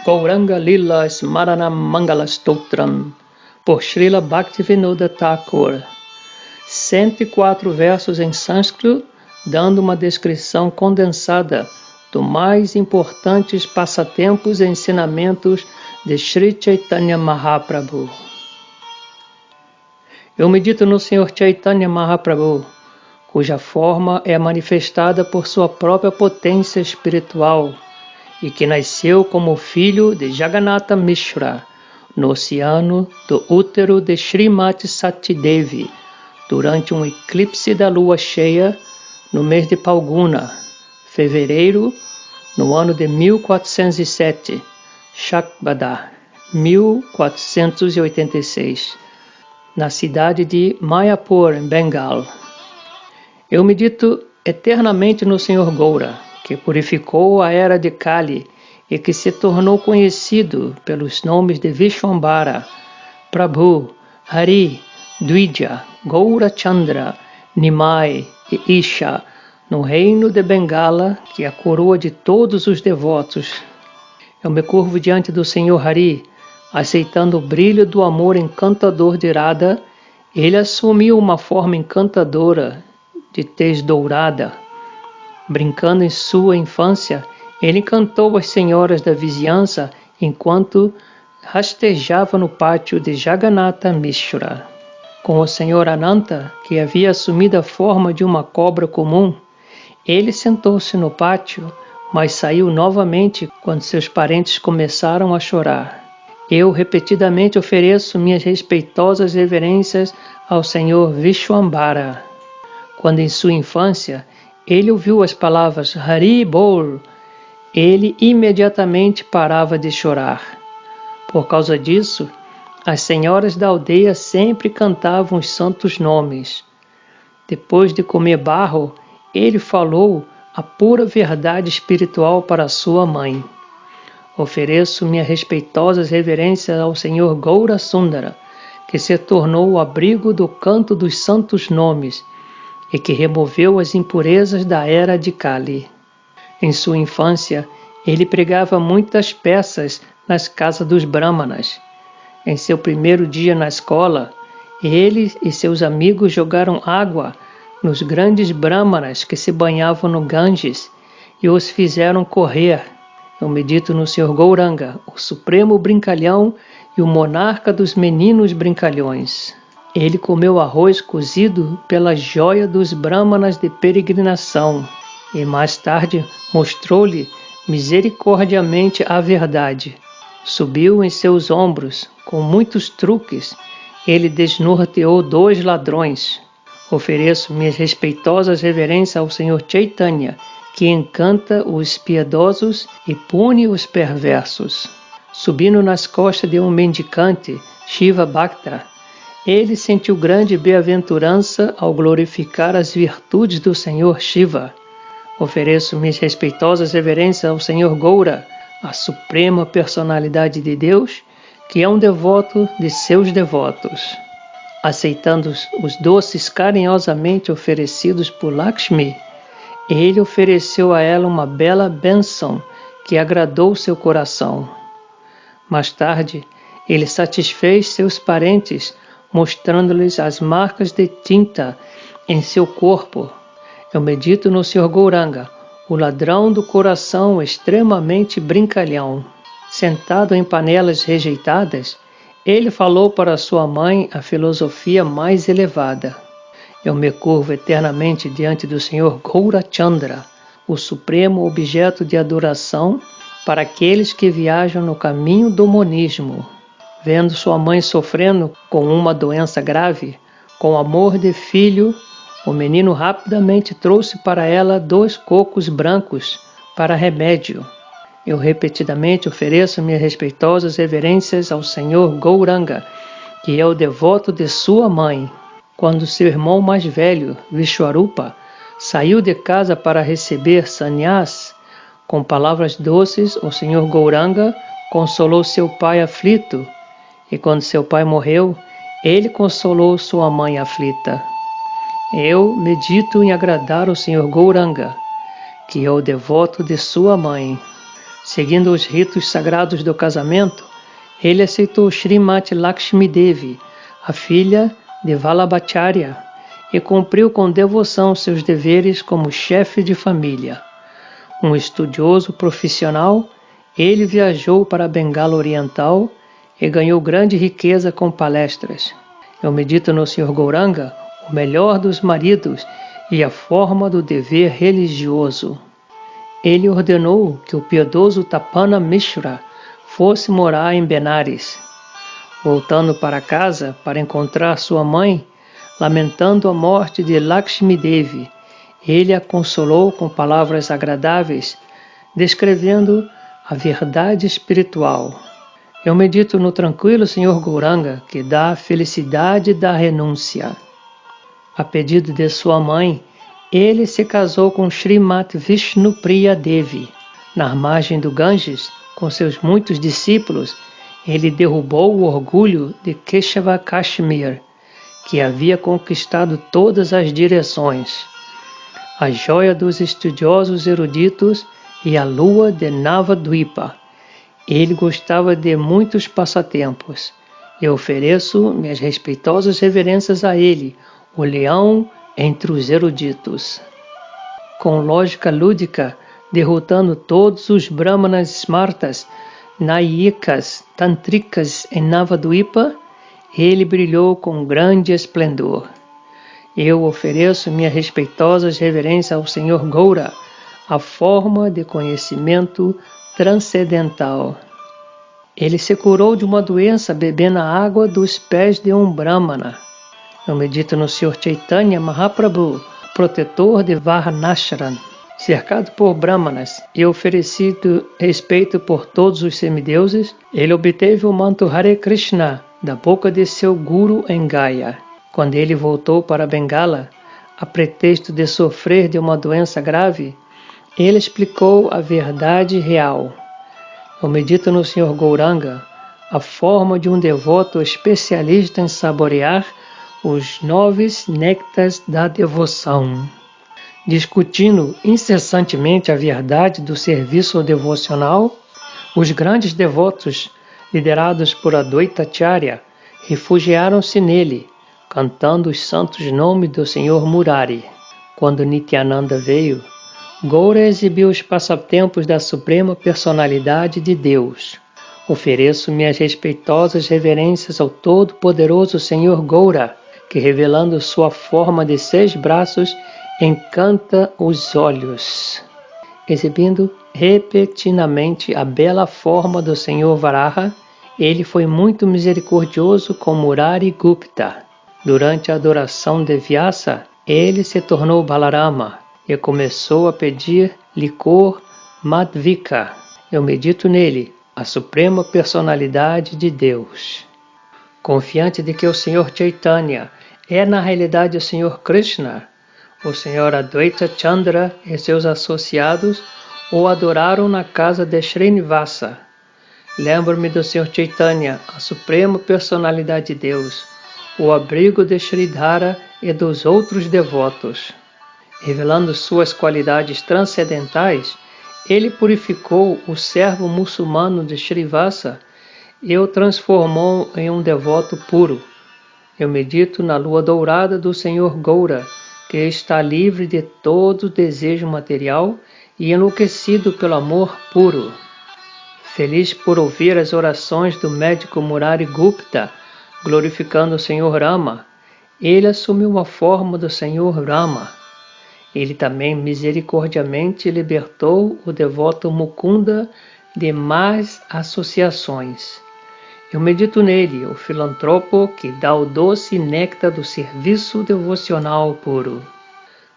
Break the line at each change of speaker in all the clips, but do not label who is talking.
Gauranga Lila Smaranam Mangala Stotram, por Srila Bhaktivinoda Thakur. 104 versos em sânscrito, dando uma descrição condensada dos mais importantes passatempos e ensinamentos de Sri Chaitanya Mahaprabhu. Eu medito no Senhor Chaitanya Mahaprabhu, cuja forma é manifestada por sua própria potência espiritual e que nasceu como filho de Jagannatha Mishra no oceano do útero de Srimati Sati Devi durante um eclipse da lua cheia no mês de Palguna, fevereiro, no ano de 1407, Shakbada, 1486, na cidade de Mayapur, em Bengal. Eu medito eternamente no Senhor Goura, que purificou a era de Kali e que se tornou conhecido pelos nomes de Vishwambara, Prabhu, Hari, Dvija, Goura Chandra, Nimai e Isha, no reino de Bengala, que é a coroa de todos os devotos. Eu me curvo diante do Senhor Hari, aceitando o brilho do amor encantador de Radha. Ele assumiu uma forma encantadora de tez dourada. Brincando em sua infância, ele encantou as senhoras da vizinhança enquanto rastejava no pátio de Jagannatha Mishra. Com o Senhor Ananta, que havia assumido a forma de uma cobra comum, ele sentou-se no pátio, mas saiu novamente quando seus parentes começaram a chorar. Eu repetidamente ofereço minhas respeitosas reverências ao Senhor Vishwambara. Quando em sua infância ele ouviu as palavras Hari Bol, ele imediatamente parava de chorar. Por causa disso, as senhoras da aldeia sempre cantavam os santos nomes. Depois de comer barro, ele falou a pura verdade espiritual para sua mãe. Ofereço minhas respeitosas reverências ao Senhor Gaura Sundara, que se tornou o abrigo do canto dos santos nomes e que removeu as impurezas da era de Kali. Em sua infância, ele pregava muitas peças nas casas dos Brahmanas. Em seu primeiro dia na escola, ele e seus amigos jogaram água nos grandes Brahmanas que se banhavam no Ganges e os fizeram correr. Eu medito no Senhor Gauranga, o supremo brincalhão e o monarca dos meninos brincalhões. Ele comeu arroz cozido pela joia dos Brahmanas de peregrinação e mais tarde mostrou-lhe misericordiamente a verdade. Subiu em seus ombros com muitos truques. Ele desnorteou 2 ladrões. Ofereço minhas respeitosas reverências ao Senhor Chaitanya, que encanta os piedosos e pune os perversos. Subindo nas costas de um mendicante, Shiva Bhakta, ele sentiu grande bem-aventurança ao glorificar as virtudes do Senhor Shiva. Ofereço minhas respeitosas reverências ao Senhor Goura, a suprema personalidade de Deus, que é um devoto de seus devotos. Aceitando os doces carinhosamente oferecidos por Lakshmi, ele ofereceu a ela uma bela bênção que agradou seu coração. Mais tarde, ele satisfez seus parentes, mostrando-lhes as marcas de tinta em seu corpo. Eu medito no Senhor Gauranga, o ladrão do coração extremamente brincalhão. Sentado em panelas rejeitadas, ele falou para sua mãe a filosofia mais elevada. Eu me curvo eternamente diante do Senhor Gaura Chandra, o supremo objeto de adoração para aqueles que viajam no caminho do monismo. Vendo sua mãe sofrendo com uma doença grave, com amor de filho, o menino rapidamente trouxe para ela 2 cocos brancos para remédio. Eu repetidamente ofereço minhas respeitosas reverências ao Senhor Gauranga, que é o devoto de sua mãe. Quando seu irmão mais velho, Vishwarupa, saiu de casa para receber sannyas, com palavras doces, o Senhor Gauranga consolou seu pai aflito, e quando seu pai morreu, ele consolou sua mãe aflita. Eu medito em agradar o Senhor Gauranga, que é o devoto de sua mãe. Seguindo os ritos sagrados do casamento, ele aceitou Srimati Lakshmi Devi, a filha de Vallabhacharya, e cumpriu com devoção seus deveres como chefe de família. Um estudioso profissional, ele viajou para a Bengala Oriental e ganhou grande riqueza com palestras. Eu medito no Sr. Gauranga, o melhor dos maridos e a forma do dever religioso. Ele ordenou que o piedoso Tapana Mishra fosse morar em Benares. Voltando para casa para encontrar sua mãe, lamentando a morte de Lakshmi Devi, ele a consolou com palavras agradáveis, descrevendo a verdade espiritual. Eu medito no tranquilo Sr. Gauranga, que dá a felicidade da renúncia. A pedido de sua mãe, ele se casou com Srimati Vishnupriya Devi. Na margem do Ganges, com seus muitos discípulos, ele derrubou o orgulho de Keshava Kashmir, que havia conquistado todas as direções. A joia dos estudiosos eruditos e a lua de Navadvipa. Ele gostava de muitos passatempos. Eu ofereço minhas respeitosas reverências a ele, o leão entre os eruditos. Com lógica lúdica, derrotando todos os brahmanas smartas, naikas, tantrikas em Navadvipa, ele brilhou com grande esplendor. Eu ofereço minhas respeitosas reverências ao Sr. Gaura, a forma de conhecimento transcendental. Ele se curou de uma doença bebendo a água dos pés de um brahmana. Eu medito no Sr. Chaitanya Mahaprabhu, protetor de Varnashram. Cercado por brahmanas e oferecido respeito por todos os semideuses, ele obteve o manto Hare Krishna da boca de seu guru em Gaya. Quando ele voltou para Bengala, a pretexto de sofrer de uma doença grave, ele explicou a verdade real. Eu medito no Sr. Gauranga, a forma de um devoto especialista em saborear os 9 néctares da devoção. Discutindo incessantemente a verdade do serviço devocional, os grandes devotos, liderados por Advaita Acharya, refugiaram-se nele, cantando os santos nomes do Sr. Murari. Quando Nityananda veio, Gaura exibiu os passatempos da Suprema Personalidade de Deus. Ofereço minhas respeitosas reverências ao todo-poderoso Sr. Gaura, que revelando sua forma de 6 braços, encanta os olhos. Exibindo repetidamente a bela forma do Sr. Varaha, ele foi muito misericordioso com Murari Gupta. Durante a adoração de Vyasa, ele se tornou Balarama e começou a pedir licor Madhvika. Eu medito nele, a suprema personalidade de Deus. Confiante de que o Sr. Chaitanya é na realidade o Sr. Krishna, o Sr. Advaita Chandra e seus associados o adoraram na casa de Srinivasa. Lembro-me do Sr. Chaitanya, a suprema personalidade de Deus, o abrigo de Sridhara e dos outros devotos. Revelando suas qualidades transcendentais, ele purificou o servo muçulmano de Srivasa e o transformou em um devoto puro. Eu medito na lua dourada do Sr. Gaura, que está livre de todo desejo material e enlouquecido pelo amor puro. Feliz por ouvir as orações do médico Murari Gupta, glorificando o Sr. Rama, ele assumiu a forma do Sr. Rama. Ele também misericordiamente libertou o devoto Mukunda de más associações. Eu medito nele, o filantropo que dá o doce néctar do serviço devocional puro.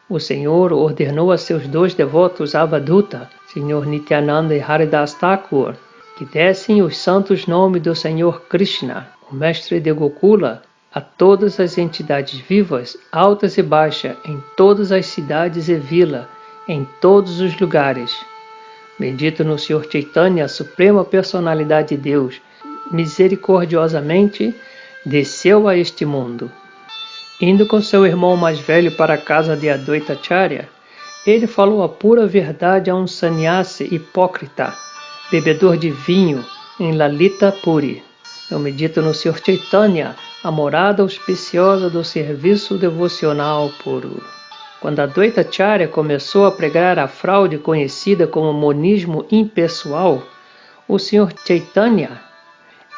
O Senhor ordenou a seus 2 devotos Avaduta, Sr. Nityananda e Haridas Thakur, que dessem os santos nomes do Senhor Krishna, o mestre de Gokula, a todas as entidades vivas, altas e baixas, em todas as cidades e vilas, em todos os lugares. Medito no Sr. Chaitanya, a suprema personalidade de Deus, misericordiosamente desceu a este mundo. Indo com seu irmão mais velho para a casa de Advaita Acharya, ele falou a pura verdade a um sannyasi hipócrita, bebedor de vinho em Lalita Puri. Eu medito no Senhor Chaitanya, a morada auspiciosa do serviço devocional puro. Quando a Advaita Acharya começou a pregar a fraude conhecida como monismo impessoal, o Senhor Chaitanya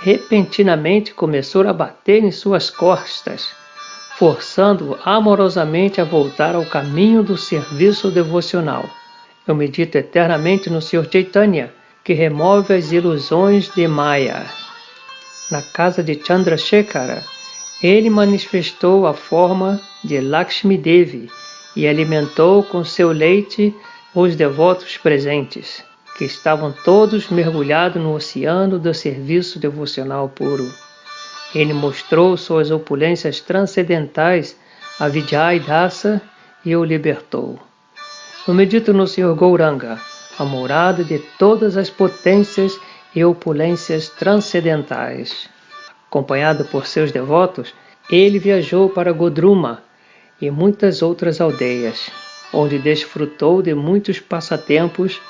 repentinamente começou a bater em suas costas, forçando-o amorosamente a voltar ao caminho do serviço devocional. Eu medito eternamente no Senhor Chaitanya, que remove as ilusões de Maya. Na casa de Chandrasekhara, ele manifestou a forma de Lakshmi Devi e alimentou com seu leite os devotos presentes, que estavam todos mergulhados no oceano do serviço devocional puro. Ele mostrou suas opulências transcendentais a Vijay Dasa e o libertou. Eu medito no Senhor Gauranga, a morada de todas as potências e opulências transcendentais. Acompanhado por seus devotos, ele viajou para Godruma e muitas outras aldeias, onde desfrutou de muitos passatempos,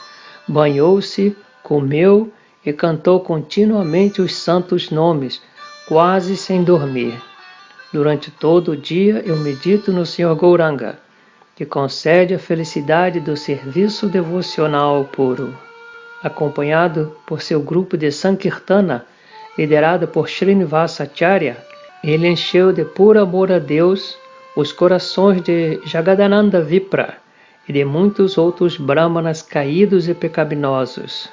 banhou-se, comeu e cantou continuamente os santos nomes, quase sem dormir. Durante todo o dia eu medito no Senhor Gauranga, que concede a felicidade do serviço devocional puro. Acompanhado por seu grupo de Sankirtana, liderado por Srinivasa Acharya, ele encheu de puro amor a Deus os corações de Jagadananda Vipra e de muitos outros brahmanas caídos e pecaminosos.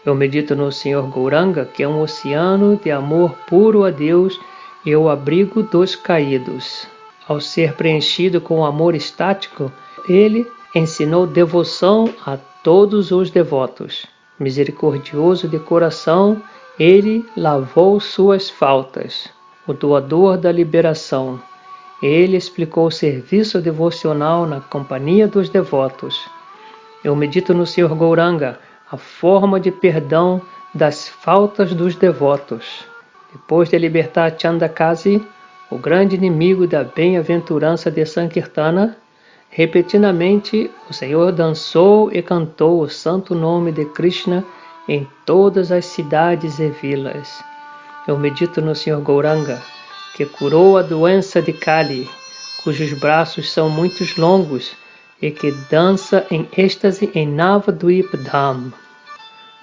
Eu medito no Senhor Gauranga, que é um oceano de amor puro a Deus e o abrigo dos caídos. Ao ser preenchido com amor estático, ele ensinou devoção a todos os devotos. Misericordioso de coração, ele lavou suas faltas. O doador da liberação, ele explicou o serviço devocional na companhia dos devotos. Eu medito no Senhor Gauranga, a forma de perdão das faltas dos devotos. Depois de libertar Chandakasi, o grande inimigo da bem-aventurança de Sankirtana, repetidamente o Senhor dançou e cantou o santo nome de Krishna em todas as cidades e vilas. Eu medito no Senhor Gauranga, que curou a doença de Kali, cujos braços são muito longos e que dança em êxtase em Navadvip Dham.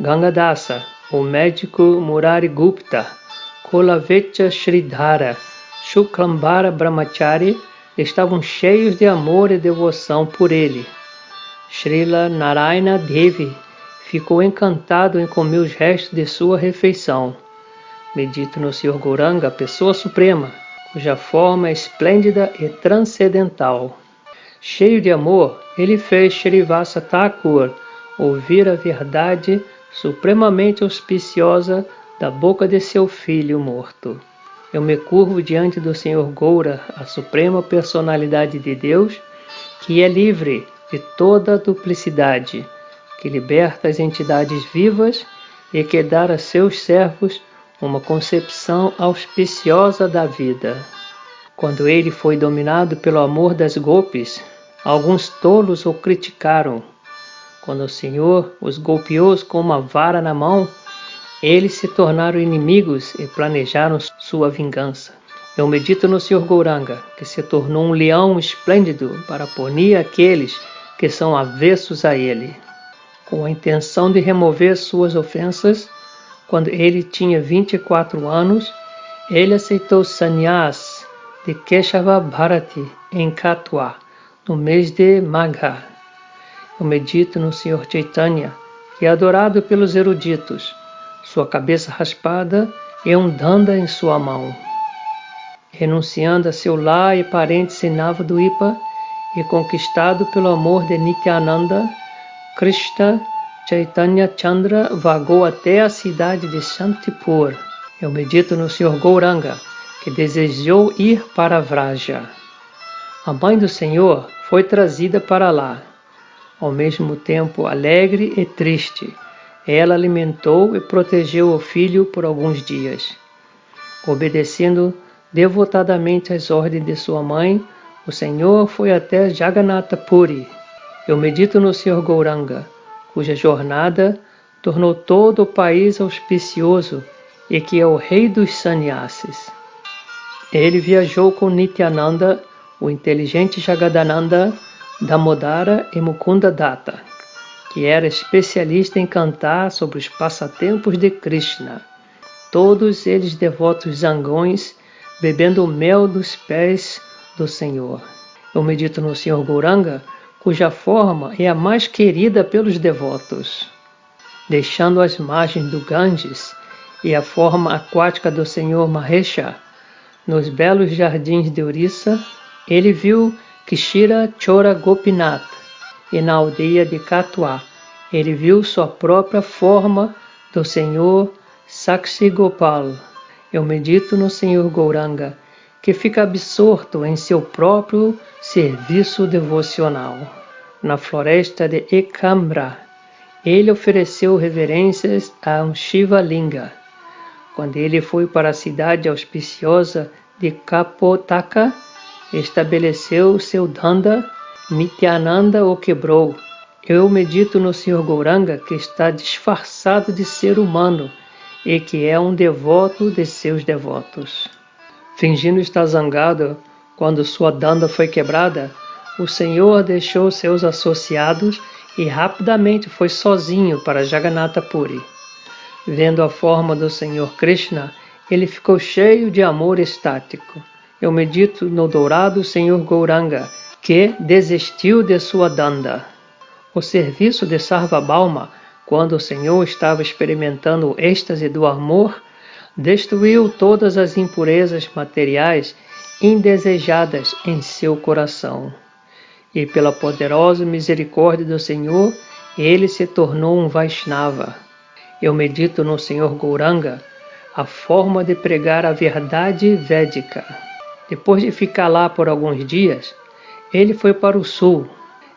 Gangadasa, o médico Murari Gupta, Kolavecha Sridhara, Shuklambara Brahmachari estavam cheios de amor e devoção por ele. Srila Narayana Devi ficou encantado em comer os restos de sua refeição. Medito no Senhor Gauranga, pessoa suprema, cuja forma é esplêndida e transcendental. Cheio de amor, ele fez Shrivasa Thakur ouvir a verdade supremamente auspiciosa da boca de seu filho morto. Eu me curvo diante do Senhor Gaura, a suprema personalidade de Deus, que é livre de toda duplicidade, que liberta as entidades vivas e que dá a seus servos uma concepção auspiciosa da vida. Quando ele foi dominado pelo amor das gopis, alguns tolos o criticaram. Quando o Senhor os golpeou com uma vara na mão, eles se tornaram inimigos e planejaram sua vingança. Eu medito no Senhor Gauranga, que se tornou um leão esplêndido para punir aqueles que são avessos a ele. Com a intenção de remover suas ofensas, quando ele tinha 24 anos, ele aceitou sannyas de Keshava Bharati em Katwa, no mês de Magha. Eu medito no Senhor Chaitanya, que é adorado pelos eruditos, sua cabeça raspada e um danda em sua mão. Renunciando a seu lar e parentes em Navadvipa e conquistado pelo amor de Nityananda, Krishna Chaitanya Chandra vagou até a cidade de Shantipur. Eu medito no Senhor Gauranga, que desejou ir para Vraja. A mãe do Senhor foi trazida para lá. Ao mesmo tempo alegre e triste, ela alimentou e protegeu o filho por alguns dias. Obedecendo devotadamente às ordens de sua mãe, o Senhor foi até Jagannatha Puri. Eu medito no Senhor Gauranga, cuja jornada tornou todo o país auspicioso e que é o rei dos sannyasis. Ele viajou com Nityananda, o inteligente Jagadananda, Damodara e Mukunda Datta, que era especialista em cantar sobre os passatempos de Krishna, todos eles devotos zangões, bebendo o mel dos pés do Senhor. Eu medito no Senhor Gauranga, cuja forma é a mais querida pelos devotos. Deixando as margens do Ganges e a forma aquática do Senhor Mahesha, nos belos jardins de Orissa, ele viu Kshira Chora Gopinath, e na aldeia de Katwa, ele viu sua própria forma do Senhor Sakshi Gopal. Eu medito no Senhor Gauranga, que fica absorto em seu próprio serviço devocional. Na floresta de Ekambra, ele ofereceu reverências a um Shiva Linga. Quando ele foi para a cidade auspiciosa de Kapotaka, estabeleceu seu Danda, Nityananda o quebrou. Eu medito no Senhor Gauranga, que está disfarçado de ser humano e que é um devoto de seus devotos. Fingindo estar zangado quando sua Danda foi quebrada, o Senhor deixou seus associados e rapidamente foi sozinho para Jagannatha Puri. Vendo a forma do Senhor Krishna, ele ficou cheio de amor estático. Eu medito no dourado Senhor Gauranga, que desistiu de sua Danda. O serviço de Sarvabhauma, quando o Senhor estava experimentando o êxtase do amor, destruiu todas as impurezas materiais indesejadas em seu coração. E pela poderosa misericórdia do Senhor, ele se tornou um Vaishnava. Eu medito no Senhor Gauranga, a forma de pregar a verdade védica. Depois de ficar lá por alguns dias, ele foi para o sul.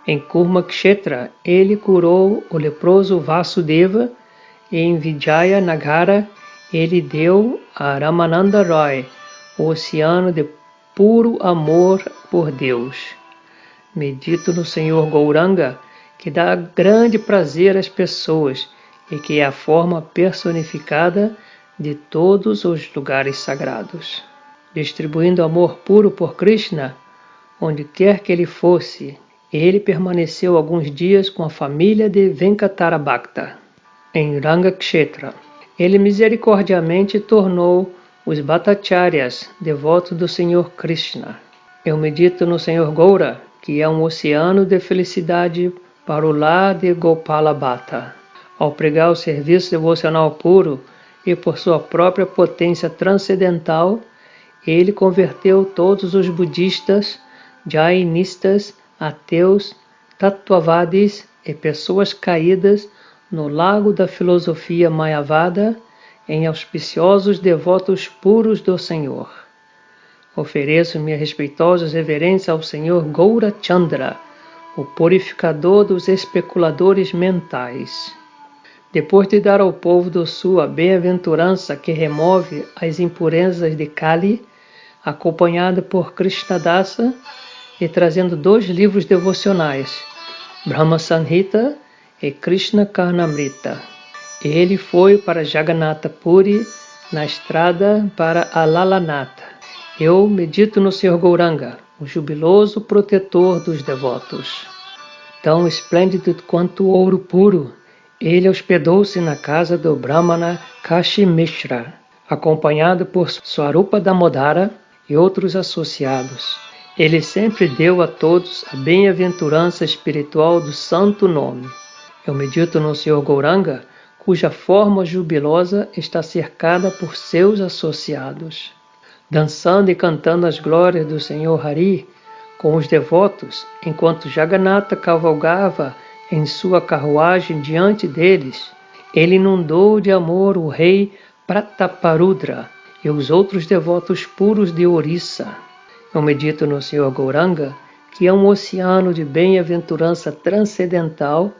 Em Kurmakshetra, ele curou o leproso Vasudeva e em Vijaya Nagara, ele deu a Ramananda Roy o oceano de puro amor por Deus. Medito no Senhor Gauranga, que dá grande prazer às pessoas e que é a forma personificada de todos os lugares sagrados. Distribuindo amor puro por Krishna, onde quer que ele fosse, ele permaneceu alguns dias com a família de Venkatara Bhakta. Em Rangakshetra, ele misericordiamente tornou os Bhattacharyas devotos do Senhor Krishna. Eu medito no Senhor Gaura, que é um oceano de felicidade para o lar de Gopala Bhatta. Ao pregar o serviço devocional puro e por sua própria potência transcendental, ele converteu todos os budistas, jainistas, ateus, tatuavadis e pessoas caídas no lago da filosofia Mayavada em auspiciosos devotos puros do Senhor. Ofereço minha respeitosa reverência ao Senhor Gaurachandra, o purificador dos especuladores mentais. Depois de dar ao povo do sul a bem-aventurança que remove as impurezas de Kali, acompanhado por Krishnadasa e trazendo 2 livros devocionais, Brahma Samhita e Krishna Karnamrita, ele foi para Jagannatha Puri na estrada para Alalanatha. Eu medito no Senhor Gauranga, o jubiloso protetor dos devotos. Tão esplêndido quanto o ouro puro, ele hospedou-se na casa do Brahmana Kashi Mishra, acompanhado por Swarupa Damodara e outros associados. Ele sempre deu a todos a bem-aventurança espiritual do santo nome. Eu medito no Senhor Gauranga, cuja forma jubilosa está cercada por seus associados. Dançando e cantando as glórias do Senhor Hari com os devotos, enquanto Jagannatha cavalgava em sua carruagem diante deles, ele inundou de amor o rei Prataparudra e os outros devotos puros de Orissa. Eu medito no Senhor Gauranga, que é um oceano de bem-aventurança transcendental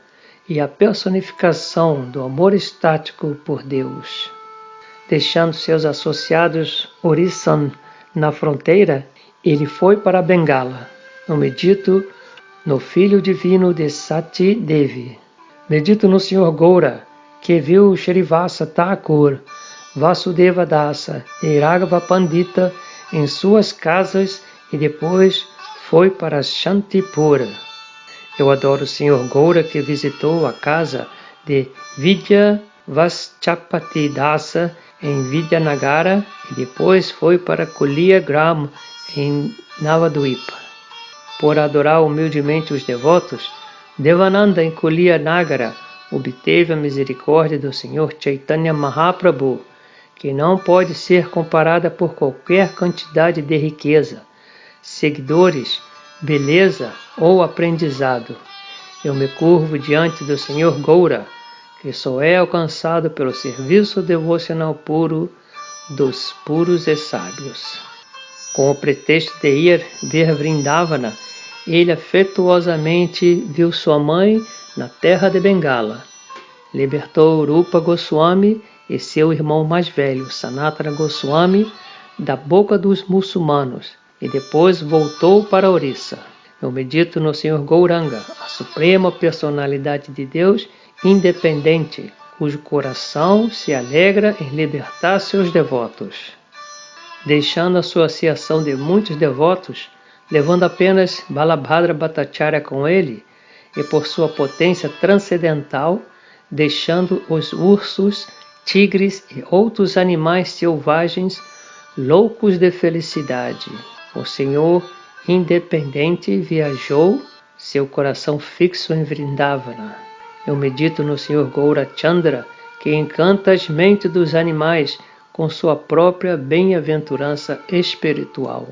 e a personificação do amor estático por Deus. Deixando seus associados Orissan na fronteira, ele foi para Bengala. Eu medito no Filho Divino de Sati Devi. Medito no Senhor Gaura, que viu Shrivasa Thakur, Vasudeva Dasa e Raghava Pandita em suas casas e depois foi para Shantipura. Eu adoro o Sr. Goura que visitou a casa de Vidya Vaschapati Dasa em Vidyanagara e depois foi para Kulia Gram em Navadvipa. Por adorar humildemente os devotos, Devananda em Kulia Nagara obteve a misericórdia do Sr. Chaitanya Mahaprabhu, que não pode ser comparada por qualquer quantidade de riqueza, seguidores, beleza ou aprendizado. Eu me curvo diante do Sr. Goura, que só é alcançado pelo serviço devocional puro dos puros e sábios. Com o pretexto de ir ver Vrindavana, ele afetuosamente viu sua mãe na terra de Bengala. Libertou Rupa Goswami e seu irmão mais velho, Sanatana Goswami, da boca dos muçulmanos e depois voltou para Orissa. Eu medito no Sr. Gauranga, a suprema personalidade de Deus independente, cujo coração se alegra em libertar seus devotos. Deixando a associação de muitos devotos, levando apenas Balabhadra Bhattacharya com ele, e por sua potência transcendental, deixando os ursos, tigres e outros animais selvagens loucos de felicidade. O Senhor independente viajou, seu coração fixo em Vrindavana. Eu medito no Sr. Gaura Chandra, que encanta as mentes dos animais com sua própria bem-aventurança espiritual.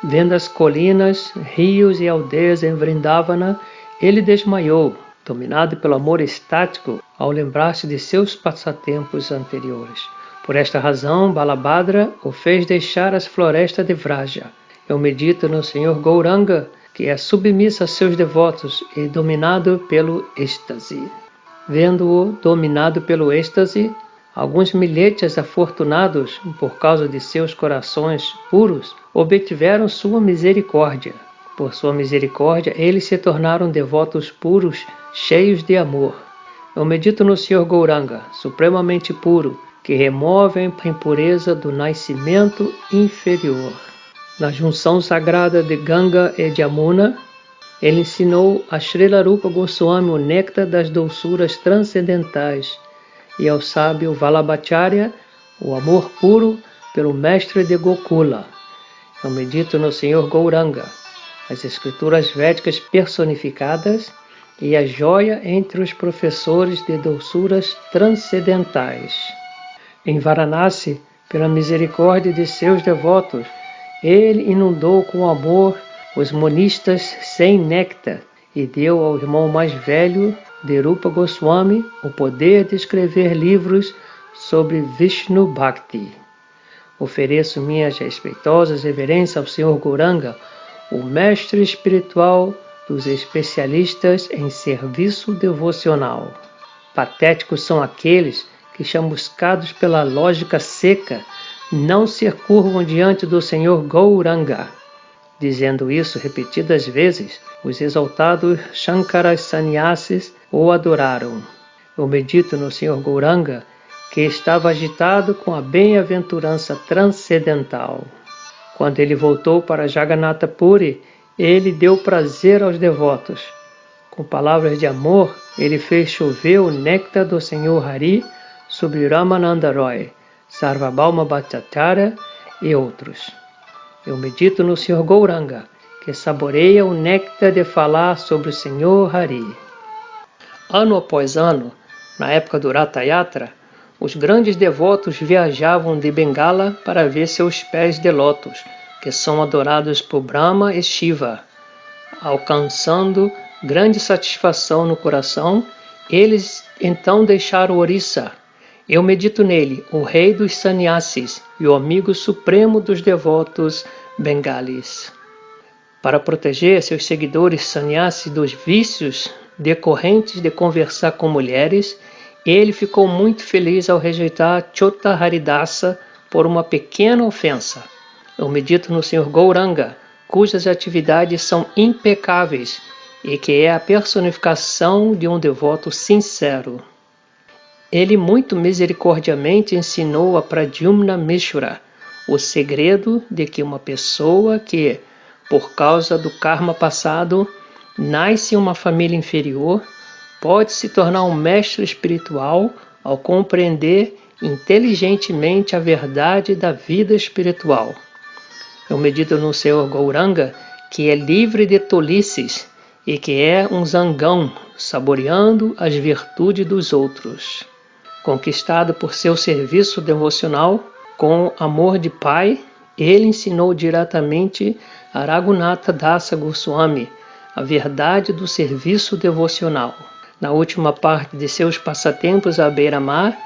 Vendo as colinas, rios e aldeias em Vrindavana, ele desmaiou, dominado pelo amor estático ao lembrar-se de seus passatempos anteriores. Por esta razão, Balabhadra o fez deixar as florestas de Vraja. Eu medito no Sr. Gauranga, que é submisso a seus devotos e dominado pelo êxtase. Vendo-o dominado pelo êxtase, alguns milhetes afortunados, por causa de seus corações puros, obtiveram sua misericórdia. Por sua misericórdia, eles se tornaram devotos puros, cheios de amor. Eu medito no Sr. Gauranga, supremamente puro, que remove a impureza do nascimento inferior. Na junção sagrada de Ganga e Yamuna, ele ensinou a Srila Rupa Goswami o néctar das doçuras transcendentais e ao sábio Vallabhacharya o amor puro pelo mestre de Gokula. Eu medito no Sr. Gauranga, as escrituras védicas personificadas e a joia entre os professores de doçuras transcendentais. Em Varanasi, pela misericórdia de seus devotos, ele inundou com amor os monistas sem néctar e deu ao irmão mais velho de Rupa Goswami o poder de escrever livros sobre Vishnu Bhakti. Ofereço minhas respeitosas reverências ao Sr. Gauranga, o mestre espiritual dos especialistas em serviço devocional. Patéticos são aqueles que, chamuscados pela lógica seca, não se curvam diante do Senhor Gauranga. Dizendo isso repetidas vezes, os exaltados Shankaras Sannyasis o adoraram. Eu medito no Senhor Gauranga, que estava agitado com a bem-aventurança transcendental. Quando ele voltou para Jagannatha Puri, ele deu prazer aos devotos. Com palavras de amor, ele fez chover o néctar do Senhor Hari sobre Ramananda Roy, Sarvabhauma Bhattacharya e outros. Eu medito no Sr. Gauranga, que saboreia o néctar de falar sobre o Senhor Hari. Ano após ano, na época do Ratha Yatra, os grandes devotos viajavam de Bengala para ver seus pés de lótus, que são adorados por Brahma e Shiva. Alcançando grande satisfação no coração, eles então deixaram Orissa. Eu medito nele, o rei dos sannyasis e o amigo supremo dos devotos bengalis. Para proteger seus seguidores sannyasis dos vícios decorrentes de conversar com mulheres, ele ficou muito feliz ao rejeitar Chota Haridasa por uma pequena ofensa. Eu medito no Sr. Gauranga, cujas atividades são impecáveis e que é a personificação de um devoto sincero. Ele muito misericordiamente ensinou a Pradyumna Mishra o segredo de que uma pessoa que, por causa do karma passado, nasce em uma família inferior, pode se tornar um mestre espiritual ao compreender inteligentemente a verdade da vida espiritual. Eu medito no Senhor Gauranga, que é livre de tolices e que é um zangão, saboreando as virtudes dos outros. Conquistado por seu serviço devocional, com amor de pai, ele ensinou diretamente a Raghunatha Dasa Goswami a verdade do serviço devocional. Na última parte de seus passatempos à beira-mar,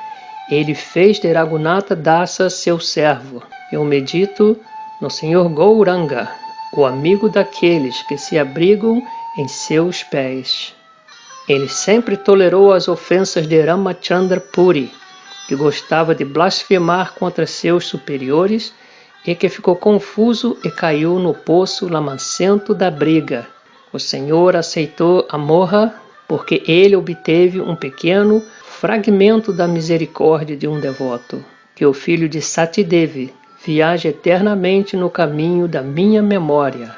ele fez de Raghunatha Dasa seu servo. Eu medito no Senhor Gauranga, o amigo daqueles que se abrigam em seus pés. Ele sempre tolerou as ofensas de Ramachandra Puri, que gostava de blasfemar contra seus superiores e que ficou confuso e caiu no poço lamacento da briga. O Senhor aceitou a Moha porque ele obteve um pequeno fragmento da misericórdia de um devoto. Que o filho de Satidevi viaje eternamente no caminho da minha memória.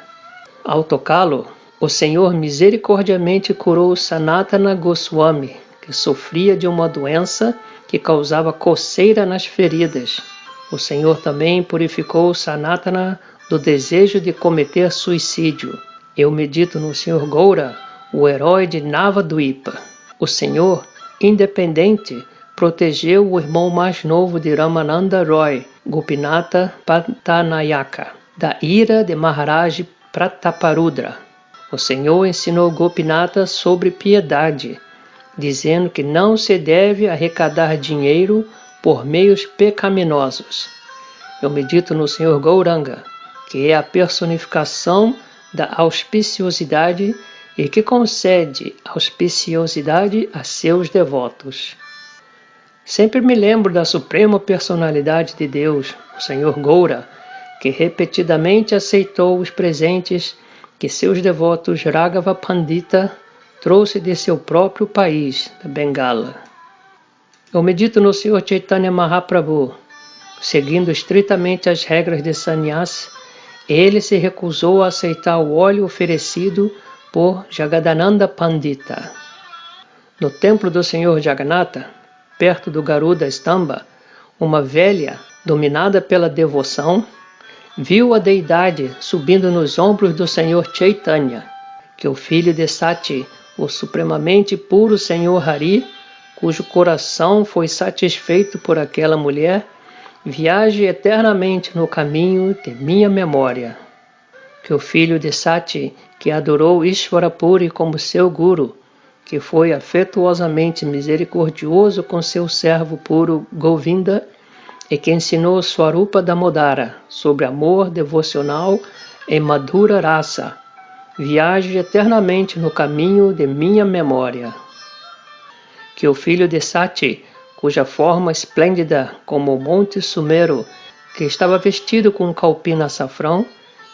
Ao tocá-lo, o Senhor misericordiamente curou Sanatana Goswami, que sofria de uma doença que causava coceira nas feridas. O Senhor também purificou Sanatana do desejo de cometer suicídio. Eu medito no Senhor Gaura, o herói de Navadvipa. O Senhor, independente, protegeu o irmão mais novo de Ramananda Roy, Gopinatha Pattanayaka, da ira de Maharaj Prataparudra. O Senhor ensinou Gopinatha sobre piedade, dizendo que não se deve arrecadar dinheiro por meios pecaminosos. Eu medito no Senhor Gauranga, que é a personificação da auspiciosidade e que concede auspiciosidade a seus devotos. Sempre me lembro da suprema personalidade de Deus, o Senhor Gaura, que repetidamente aceitou os presentes que seus devotos Raghava Pandita trouxe de seu próprio país, da Bengala. Eu medito no Senhor Chaitanya Mahaprabhu. Seguindo estritamente as regras de sannyas, ele se recusou a aceitar o óleo oferecido por Jagadananda Pandita. No templo do Senhor Jagannatha, perto do Garuda Stamba, uma velha, dominada pela devoção, viu a deidade subindo nos ombros do Senhor Chaitanya, que o filho de Sati, o supremamente puro Senhor Hari, cujo coração foi satisfeito por aquela mulher, viaje eternamente no caminho de minha memória. Que o filho de Sati, que adorou Ishvara Puri como seu guru, que foi afetuosamente misericordioso com seu servo puro Govinda, e que ensinou Swarupa Damodara sobre amor devocional em Madhura Rasa, viaje eternamente no caminho de minha memória. Que o filho de Sati, cuja forma esplêndida como o Monte Sumeru, que estava vestido com um calpino açafrão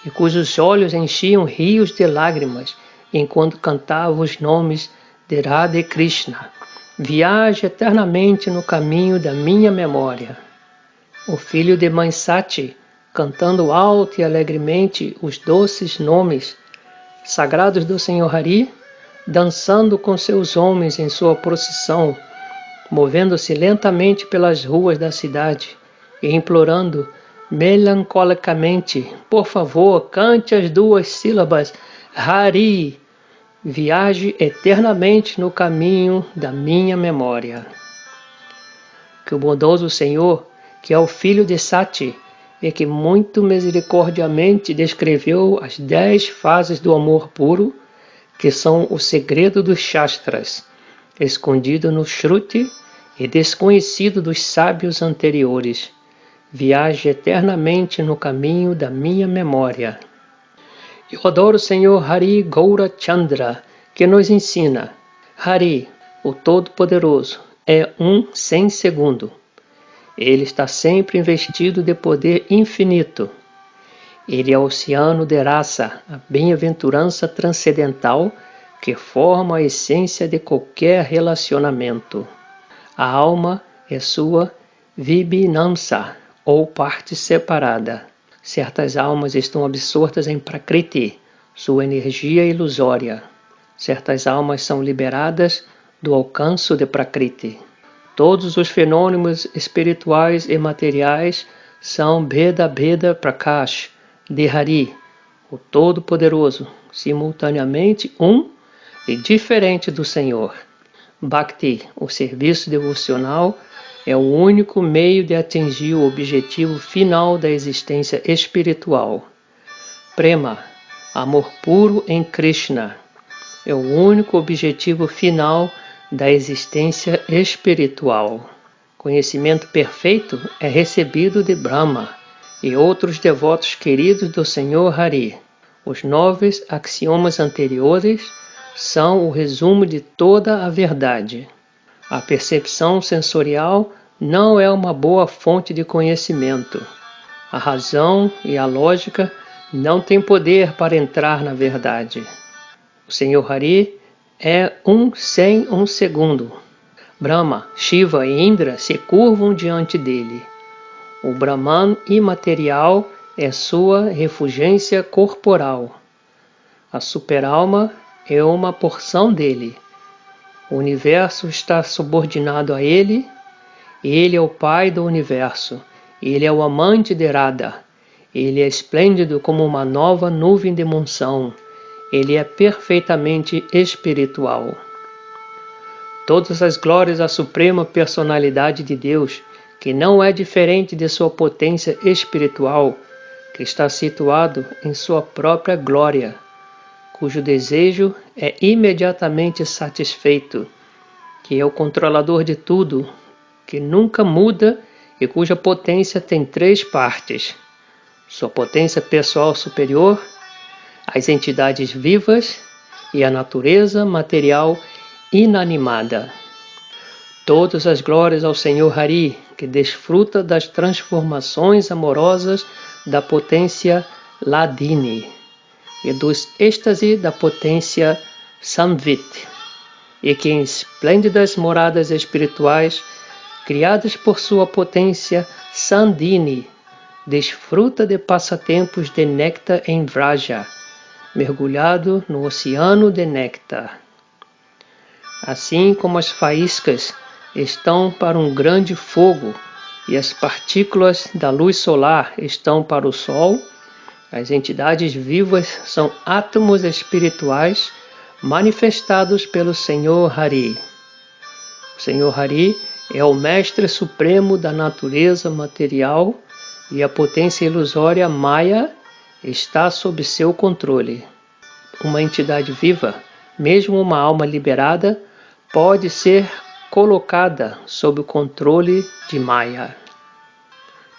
e cujos olhos enchiam rios de lágrimas enquanto cantava os nomes de Radha e Krishna, viaje eternamente no caminho da minha memória. O filho de mãe Sati, cantando alto e alegremente os doces nomes sagrados do Senhor Hari, dançando com seus homens em sua procissão, movendo-se lentamente pelas ruas da cidade e implorando melancolicamente: por favor, cante as 2 sílabas Hari, viaje eternamente no caminho da minha memória. Que o bondoso Senhor, que é o filho de Sati, e que muito misericordiamente descreveu as 10 fases do amor puro, que são o segredo dos Shastras, escondido no Shruti e desconhecido dos sábios anteriores, viaje eternamente no caminho da minha memória. Eu adoro o Senhor Hari Gaura Chandra, que nos ensina: Hari, o Todo-Poderoso, é um sem segundo. Ele está sempre investido de poder infinito. Ele é o oceano de rasa, a bem-aventurança transcendental que forma a essência de qualquer relacionamento. A alma é sua vibhinamsa, ou parte separada. Certas almas estão absortas em Prakriti, sua energia ilusória. Certas almas são liberadas do alcance de Prakriti. Todos os fenômenos espirituais e materiais são Bheda Bheda Prakash de Hari, o Todo-Poderoso, simultaneamente um e diferente do Senhor. Bhakti, o serviço devocional, é o único meio de atingir o objetivo final da existência espiritual. Prema, amor puro em Krishna, é o único objetivo final da existência espiritual. Conhecimento perfeito é recebido de Brahma e outros devotos queridos do Senhor Hari. Os 9 axiomas anteriores são o resumo de toda a verdade. A percepção sensorial não é uma boa fonte de conhecimento. A razão e a lógica não têm poder para entrar na verdade. O Senhor Hari é sem um segundo. Brahma, Shiva e Indra se curvam diante dele. O Brahman imaterial é sua refulgência corporal. A superalma é uma porção dele. O universo está subordinado a ele. Ele é o pai do universo. Ele é o amante de Radha. Ele é esplêndido como uma nova nuvem de monção. Ele é perfeitamente espiritual. Todas as glórias à suprema personalidade de Deus, que não é diferente de sua potência espiritual, que está situado em sua própria glória, cujo desejo é imediatamente satisfeito, que é o controlador de tudo, que nunca muda e cuja potência tem 3 partes: sua potência pessoal superior, as entidades vivas e a natureza material inanimada. Todas as glórias ao Senhor Hari, que desfruta das transformações amorosas da potência Ladini e dos êxtase da potência Samvit, e que em esplêndidas moradas espirituais, criadas por sua potência Sandini, desfruta de passatempos de néctar em Vraja, mergulhado no oceano de néctar. Assim como as faíscas estão para um grande fogo e as partículas da luz solar estão para o sol, as entidades vivas são átomos espirituais manifestados pelo Senhor Hari. O Senhor Hari é o mestre supremo da natureza material e a potência ilusória Maya está sob seu controle. Uma entidade viva, mesmo uma alma liberada, pode ser colocada sob o controle de Maya.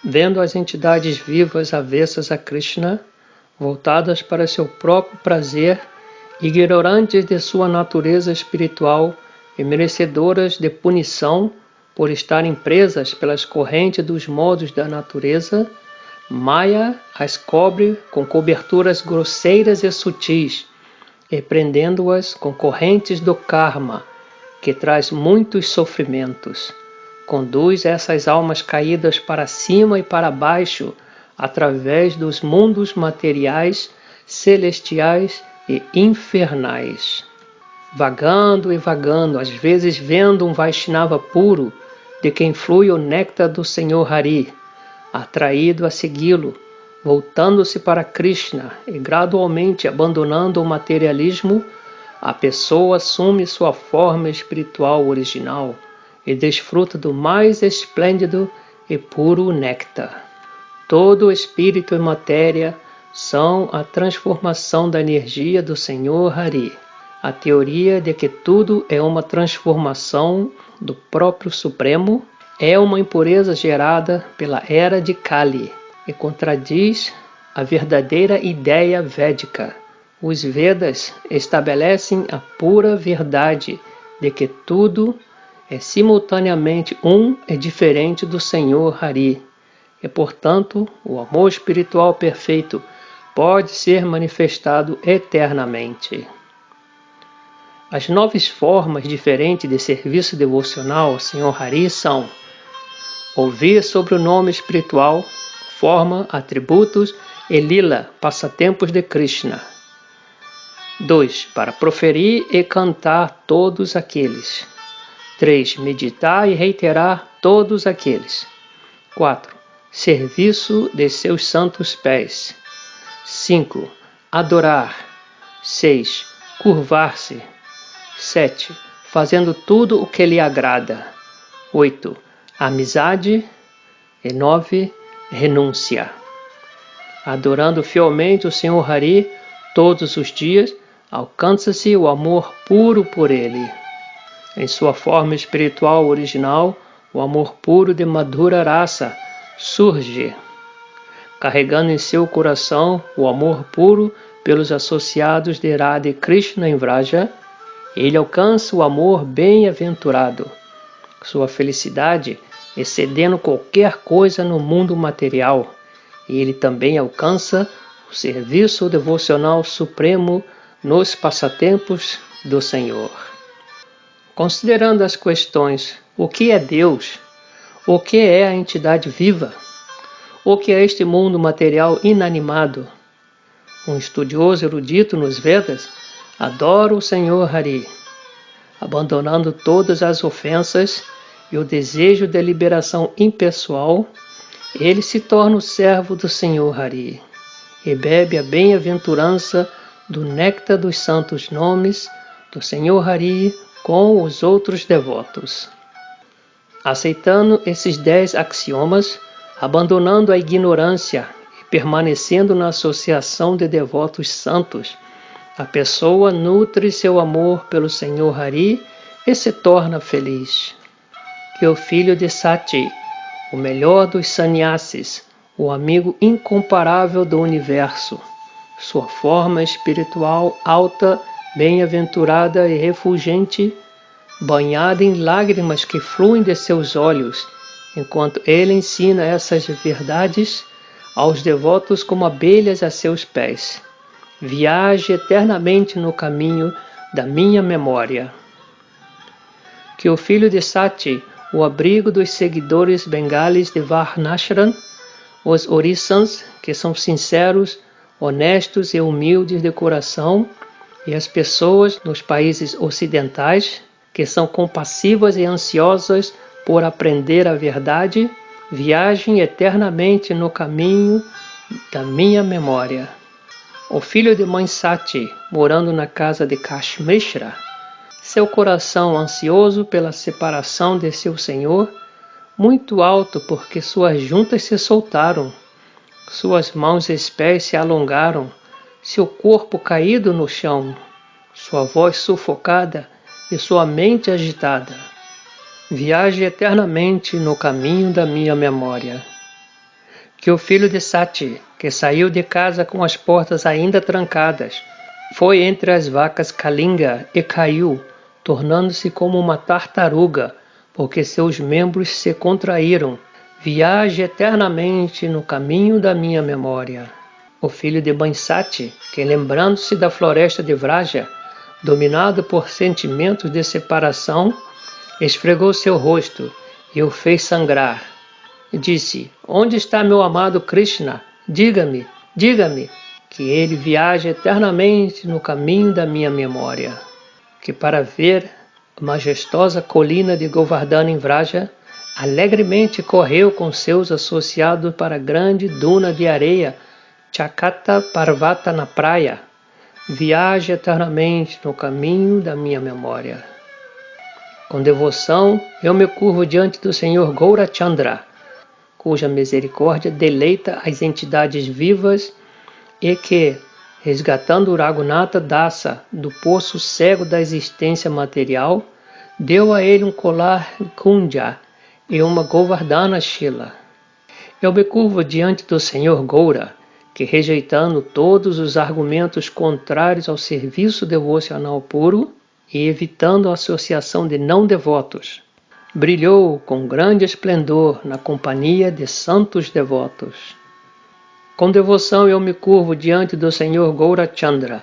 Vendo as entidades vivas avessas a Krishna, voltadas para seu próprio prazer, ignorantes de sua natureza espiritual e merecedoras de punição por estarem presas pelas correntes dos modos da natureza, Maya as cobre com coberturas grosseiras e sutis, e prendendo-as com correntes do karma, que traz muitos sofrimentos. Conduz essas almas caídas para cima e para baixo, através dos mundos materiais, celestiais e infernais. Vagando e vagando, às vezes vendo um Vaishnava puro, de quem flui o néctar do Senhor Hari, atraído a segui-lo, voltando-se para Krishna e gradualmente abandonando o materialismo, a pessoa assume sua forma espiritual original e desfruta do mais esplêndido e puro néctar. Todo espírito e matéria são a transformação da energia do Senhor Hari. A teoria de que tudo é uma transformação do próprio Supremo é uma impureza gerada pela era de Kali e contradiz a verdadeira ideia védica. Os Vedas estabelecem a pura verdade de que tudo é simultaneamente um e diferente do Senhor Hari, e portanto o amor espiritual perfeito pode ser manifestado eternamente. As 9 formas diferentes de serviço devocional ao Senhor Hari são: ouvir sobre o nome espiritual, forma, atributos e lila, passatempos de Krishna. 2. Para proferir e cantar todos aqueles. 3. Meditar e reiterar todos aqueles. 4. Serviço de seus santos pés. 5. Adorar. 6. Curvar-se. 7. Fazendo tudo o que lhe agrada. 8. Amizade. E 9. Renúncia. Adorando fielmente o Senhor Hari todos os dias, alcança-se o amor puro por ele. Em sua forma espiritual original, o amor puro de Madhura Rasa surge, carregando em seu coração o amor puro pelos associados de Radha e Krishna em Vraja. Ele alcança o amor bem-aventurado, sua felicidade excedendo qualquer coisa no mundo material, e ele também alcança o serviço devocional supremo nos passatempos do Senhor. Considerando as questões: o que é Deus? O que é a entidade viva? O que é este mundo material inanimado? Um estudioso erudito nos Vedas adora o Senhor Hari, abandonando todas as ofensas e o desejo de liberação impessoal. Ele se torna o servo do Senhor Hari e bebe a bem-aventurança do néctar dos santos nomes do Senhor Hari com os outros devotos. Aceitando esses 10 axiomas, abandonando a ignorância e permanecendo na associação de devotos santos, a pessoa nutre seu amor pelo Senhor Hari e se torna feliz. Que o filho de Sati, o melhor dos sannyasis, o amigo incomparável do universo, sua forma espiritual alta, bem-aventurada e refulgente, banhada em lágrimas que fluem de seus olhos, enquanto ele ensina essas verdades aos devotos como abelhas a seus pés. Viaje eternamente no caminho da minha memória. Que o filho de Sati, o abrigo dos seguidores bengalis de Varnashram, os orissans, que são sinceros, honestos e humildes de coração, e as pessoas nos países ocidentais, que são compassivas e ansiosas por aprender a verdade, viajem eternamente no caminho da minha memória. O filho de mãe Sati, morando na casa de Kashmishra, seu coração ansioso pela separação de seu senhor, muito alto porque suas juntas se soltaram, suas mãos e pés se alongaram, seu corpo caído no chão, sua voz sufocada e sua mente agitada. Viaje eternamente no caminho da minha memória. Que o filho de Sati, que saiu de casa com as portas ainda trancadas, foi entre as vacas Kalinga e caiu, tornando-se como uma tartaruga, porque seus membros se contraíram. Viaje eternamente no caminho da minha memória. O filho de Bansati, que lembrando-se da floresta de Vraja, dominado por sentimentos de separação, esfregou seu rosto e o fez sangrar. E disse: onde está meu amado Krishna? Diga-me, diga-me, que ele viaja eternamente no caminho da minha memória. Que para ver a majestosa colina de Govardhana em Vraja, alegremente correu com seus associados para a grande duna de areia, Chakata Parvata na praia. Viaje eternamente no caminho da minha memória. Com devoção, eu me curvo diante do Senhor Gaurachandra, cuja misericórdia deleita as entidades vivas e que, resgatando o Raghunatha Dasa do poço cego da existência material, deu a ele um colar Kunja e uma Govardhana Shila. Eu me curvo diante do Senhor Gaura, que, rejeitando todos os argumentos contrários ao serviço devocional puro e evitando a associação de não-devotos, brilhou com grande esplendor na companhia de santos devotos. Com devoção eu me curvo diante do Senhor Gaurachandra,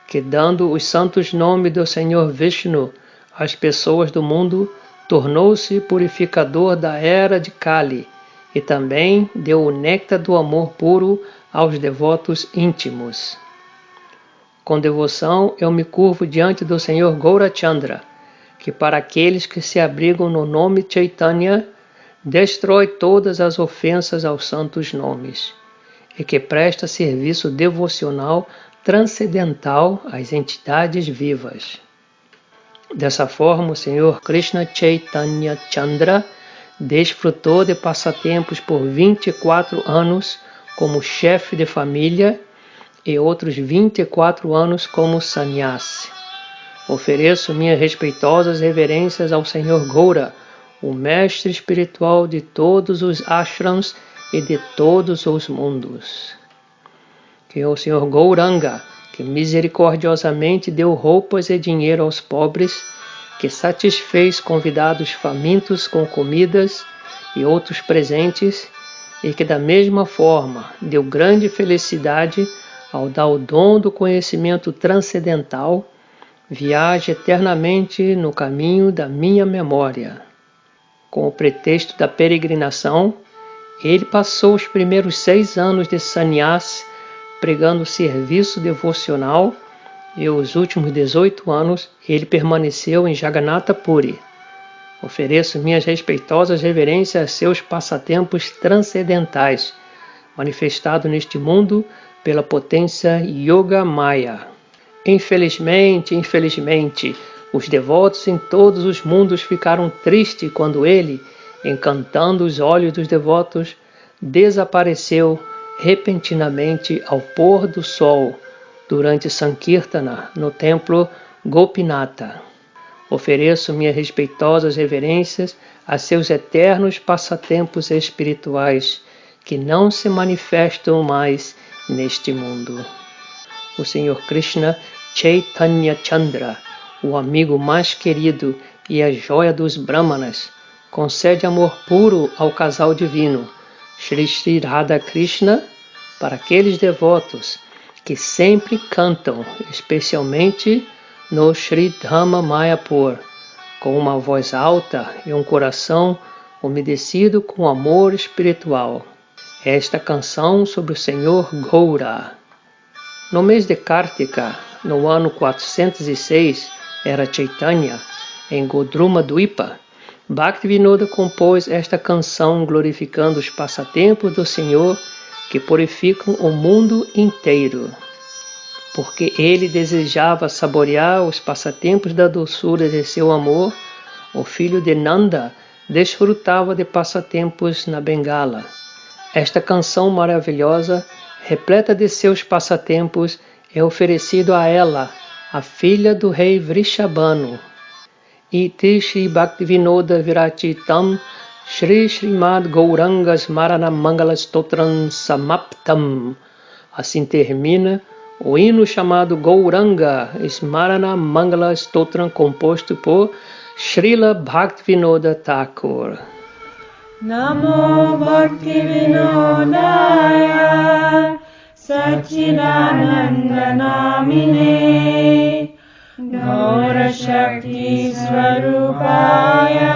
que dando os santos nomes do Senhor Vishnu às pessoas do mundo, tornou-se purificador da era de Kali e também deu o néctar do amor puro aos devotos íntimos. Com devoção eu me curvo diante do Senhor Gaurachandra, que para aqueles que se abrigam no nome Chaitanya, destrói todas as ofensas aos santos nomes, e que presta serviço devocional transcendental às entidades vivas. Dessa forma, o Senhor Krishna Chaitanya Chandra desfrutou de passatempos por 24 anos como chefe de família e outros 24 anos como sannyasi. Ofereço minhas respeitosas reverências ao Senhor Gaura, o mestre espiritual de todos os ashrams e de todos os mundos. Que o Senhor Gauranga, que misericordiosamente deu roupas e dinheiro aos pobres, que satisfez convidados famintos com comidas e outros presentes, e que da mesma forma deu grande felicidade ao dar o dom do conhecimento transcendental, viaje eternamente no caminho da minha memória. Com o pretexto da peregrinação, ele passou os primeiros 6 anos de sannyasi pregando serviço devocional e os últimos 18 anos ele permaneceu em Jagannatha Puri. Ofereço minhas respeitosas reverências a seus passatempos transcendentais, manifestado neste mundo pela potência Yoga Maya. Infelizmente, os devotos em todos os mundos ficaram tristes quando ele, encantando os olhos dos devotos, desapareceu repentinamente ao pôr do sol durante Sankirtana no templo Gopinatha. Ofereço minhas respeitosas reverências a seus eternos passatempos espirituais que não se manifestam mais neste mundo. O Senhor Krishna Chaitanya Chandra, o amigo mais querido e a joia dos Brahmanas, concede amor puro ao casal divino, Shri Shri Radha Krishna, para aqueles devotos que sempre cantam, especialmente no Sri Dhama Mayapur, com uma voz alta e um coração umedecido com amor espiritual. Esta canção sobre o Senhor Gaura. No mês de Kartika, no ano 406, era Chaitanya, em Godruma Dwipa, Bhaktivinoda compôs esta canção glorificando os passatempos do Senhor que purificam o mundo inteiro. Porque ele desejava saborear os passatempos da doçura de seu amor, o filho de Nanda desfrutava de passatempos na Bengala. Esta canção maravilhosa, repleta de seus passatempos, é oferecido a ela, a filha do rei Vrishabhanu. Iti Shri Bhaktivinoda Virachitam Shri Srimad Gauranga Smarana Mangala Stotram Samaptam. Assim termina o hino chamado Gauranga Smarana Mangala Stotram, composto por Srila Bhaktivinoda Thakur.
Namo Bhaktivinodaya Satchidananda Namine Gaura Shakti Swarupaya